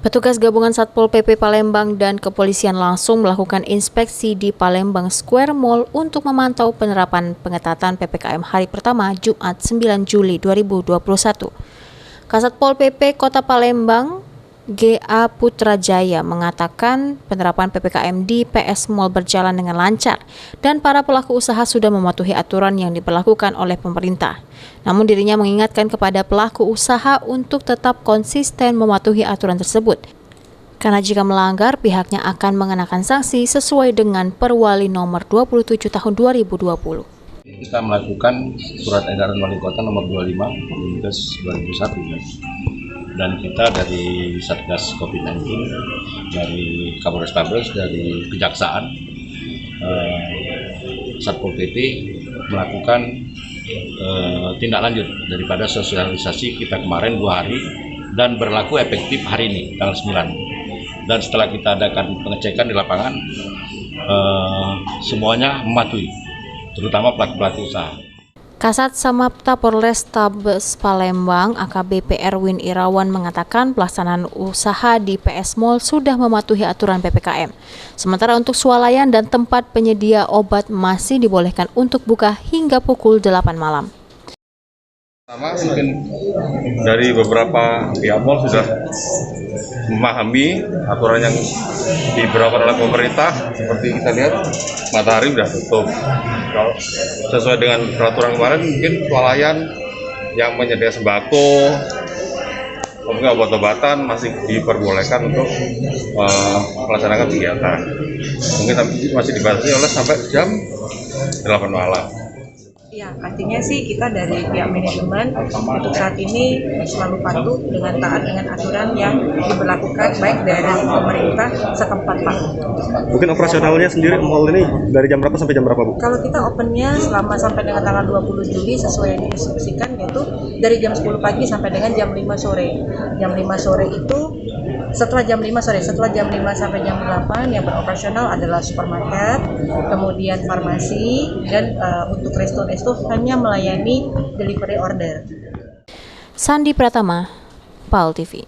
Petugas gabungan Satpol PP Palembang dan kepolisian langsung melakukan inspeksi di Palembang Square Mall untuk memantau penerapan pengetatan PPKM hari pertama Jumat 9 Juli 2021. Kasatpol PP Kota Palembang, GA Putrajaya mengatakan penerapan PPKM di PS Mall berjalan dengan lancar dan para pelaku usaha sudah mematuhi aturan yang diberlakukan oleh pemerintah. Namun dirinya mengingatkan kepada pelaku usaha untuk tetap konsisten mematuhi aturan tersebut. Karena jika melanggar, pihaknya akan mengenakan sanksi sesuai dengan Perwali nomor 27 tahun 2020. Kita melakukan surat edaran Wali Kota nomor 25 2001 dan kita dari Satgas COVID-19, dari Kapolres Tabes, dari Kejaksaan, Satpol PP melakukan tindak lanjut daripada sosialisasi kita kemarin 2 hari dan berlaku efektif hari ini tanggal 9. Dan setelah kita adakan pengecekan di lapangan, semuanya mematuhi, terutama pelaku-pelaku usaha. Kasat Samapta Polres Tabes Palembang AKBP Erwin Irawan mengatakan pelaksanaan usaha di PS Mall sudah mematuhi aturan PPKM. Sementara untuk swalayan dan tempat penyedia obat masih dibolehkan untuk buka hingga pukul 8 malam. Mungkin dari beberapa pihak mall sudah memahami aturan yang diberlakukan oleh pemerintah. Seperti kita lihat, Matahari sudah tutup. Kalau sesuai dengan peraturan kemarin, mungkin swalayan yang menyediakan sembako, mungkin obat-obatan masih diperbolehkan untuk melaksanakan kegiatan. Mungkin masih dibatasi oleh sampai jam 8 malam. Ya, artinya sih kita dari pihak manajemen untuk saat ini selalu patuh dengan taat dengan aturan yang diberlakukan baik dari pemerintah setempat, Pak. Mungkin operasionalnya sendiri mall ini dari jam berapa sampai jam berapa, Bu? Kalau kita opennya selama sampai dengan tanggal 20 Juli sesuai yang diinstruksikan, yaitu dari jam 10 pagi sampai dengan jam 5 sore. Jam 5 sore itu setelah jam 5 sampai jam 8 yang beroperasional adalah supermarket, kemudian farmasi, dan untuk resto-resto hanya melayani delivery order. Sandi Pratama, PAL TV.